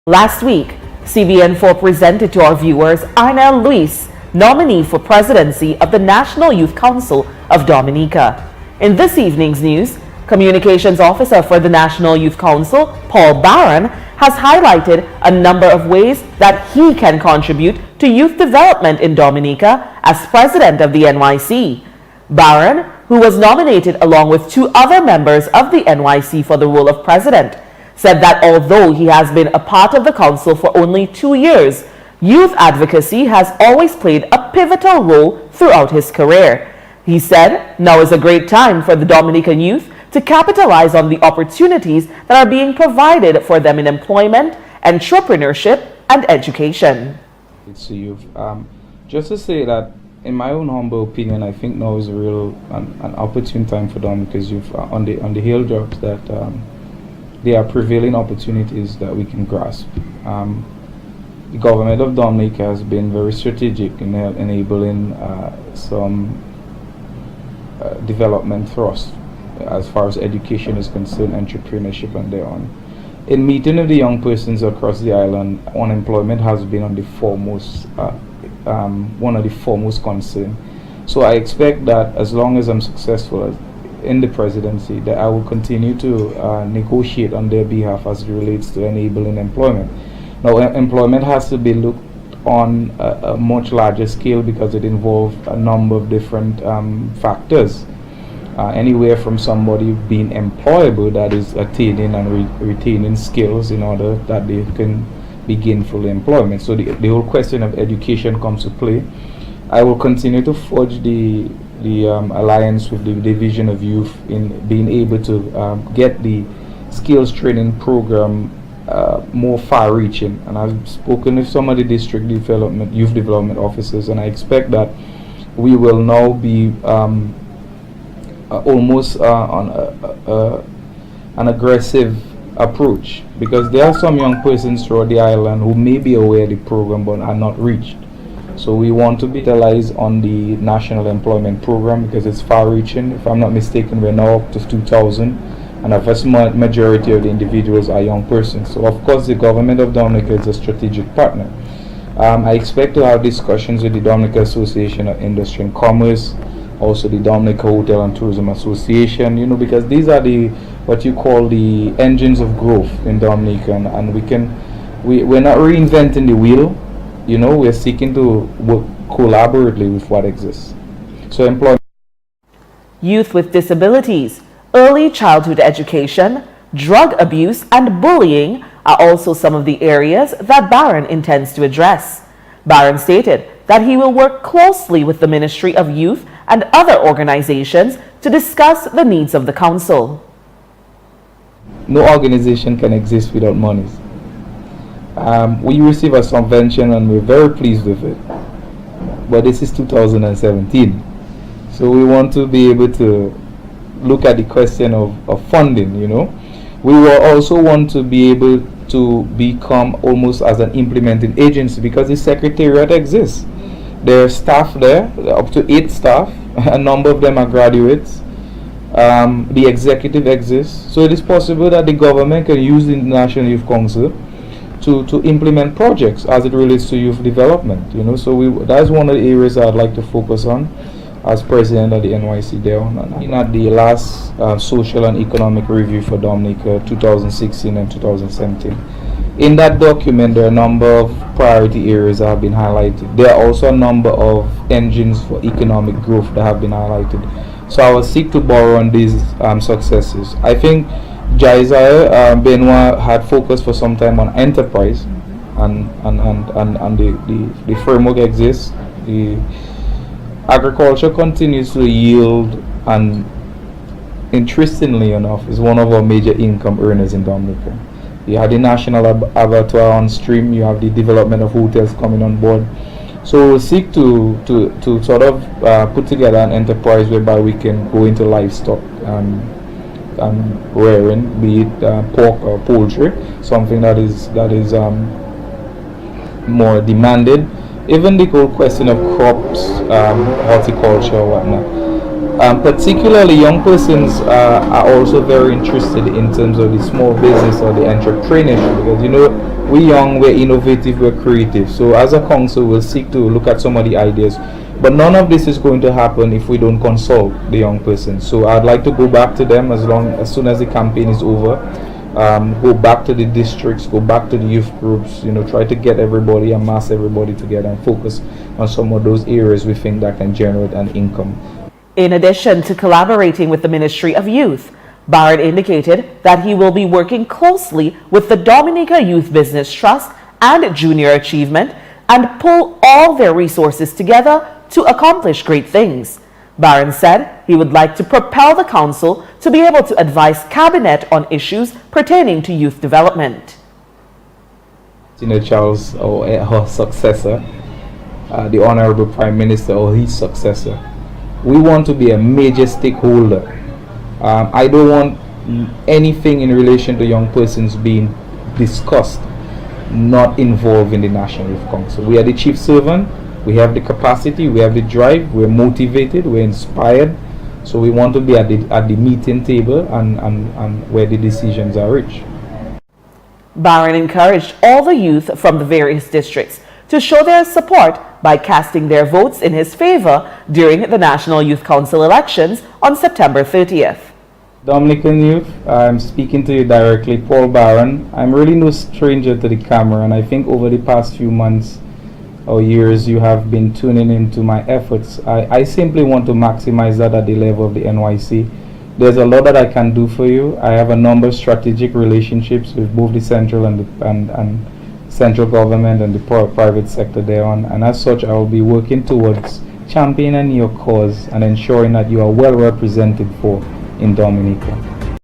Last week, CBN4 presented to our viewers Arnel Luis, nominee for presidency of the National Youth Council of Dominica. In this evening's news, Communications Officer for the National Youth Council, Paul Barron, has highlighted a number of ways that he can contribute to youth development in Dominica as president of the NYC. Barron, who was nominated along with two other members of the NYC for the role of president, said that although he has been a part of the council for only 2 years, youth advocacy has always played a pivotal role throughout his career. He said now is a great time for the Dominican youth to capitalize on the opportunities that are being provided for them in employment, entrepreneurship, and education. It's youth. Just to say that, in my own humble opinion, I think now is a real an opportune time for Dominica's youth on the hill jobs that there are prevailing opportunities that we can grasp. The government of Dominica has been very strategic in enabling some development thrust as far as education is concerned, entrepreneurship and thereon. In meeting with the young persons across the island, unemployment has been on the foremost, one of the foremost concerns. So I expect that as long as I'm successful in the presidency, that I will continue to negotiate on their behalf as it relates to enabling employment. Now, employment has to be looked on a much larger scale because it involves a number of different factors. Anywhere from somebody being employable, that is attaining and retaining skills in order that they can begin full employment. So the whole question of education comes to play. I will continue to forge the alliance with the Division of Youth in being able to get the skills training program more far-reaching. And I've spoken with some of the district development, youth development officers, and I expect that we will now be almost on an aggressive approach, because there are some young persons throughout the island who may be aware of the program but are not reached. So we want to capitalize on the National Employment Program because it's far-reaching. If I'm not mistaken, we're now up to 2,000, and a vast majority of the individuals are young persons. So of course the government of Dominica is a strategic partner. I expect to have discussions with the Dominica Association of Industry and Commerce, also the Dominica Hotel and Tourism Association, because these are what you call the engines of growth in Dominica, and we're not reinventing the wheel. We're seeking to work collaboratively with what exists. So employment. Youth with disabilities, early childhood education, drug abuse, and bullying are also some of the areas that Barron intends to address. Barron stated that he will work closely with the Ministry of Youth and other organizations to discuss the needs of the council. No organization can exist without monies. We receive a subvention and we're very pleased with it. But this is 2017. So we want to be able to look at the question of funding, We will also want to be able to become almost as an implementing agency because the secretariat exists. There are staff there, up to 8 staff. A number of them are graduates. The executive exists. So it is possible that the government can use the National Youth Council to implement projects as it relates to youth development. So that's one of the areas I'd like to focus on as president of the NYC there. At the last social and economic review for Dominica 2016 and 2017. In that document, there are a number of priority areas that have been highlighted. There are also a number of engines for economic growth that have been highlighted. So I will seek to borrow on these successes. I think Jaiza Benoit had focused for some time on enterprise, and the framework exists. The agriculture continues to yield, and interestingly enough, is one of our major income earners in Dominica. You have the national abattoir on stream. You have the development of hotels coming on board. So we'll seek to sort of put together an enterprise whereby we can go into livestock rearing, be it pork or poultry, something that is more demanded. Even the whole question of crops, horticulture, whatnot. Particularly young persons are also very interested in terms of the small business or the entrepreneurship, because we're young, we're innovative, we're creative. So as a council, we'll seek to look at some of the ideas, but none of this is going to happen if we don't consult the young persons. So I'd like to go back to them as soon as the campaign is over. Go back to the districts, go back to the youth groups, try to get everybody, amass everybody together and focus on some of those areas we think that can generate an income. In addition to collaborating with the Ministry of Youth, Barron indicated that he will be working closely with the Dominica Youth Business Trust and Junior Achievement and pull all their resources together to accomplish great things. Barron said he would like to propel the council to be able to advise cabinet on issues pertaining to youth development. Charles, or her successor, the Honorable Prime Minister or his successor, we want to be a major stakeholder. I don't want anything in relation to young persons being discussed not involved in the National Youth Council. We are the chief servant, we have the capacity, we have the drive, we're motivated, we're inspired. So we want to be at the meeting table and where the decisions are reached. Barron encouraged all the youth from the various districts to show their support by casting their votes in his favor during the National Youth Council elections on September 30th. Dominican youth, I'm speaking to you directly, Paul Barron. I'm really no stranger to the camera, and I think over the past few months or years you have been tuning into my efforts. I simply want to maximize that at the level of the NYC. There's a lot that I can do for you. I have a number of strategic relationships with both the central and central government and the private sector thereon, and as such I will be working towards championing your cause and ensuring that you are well represented in Dominica.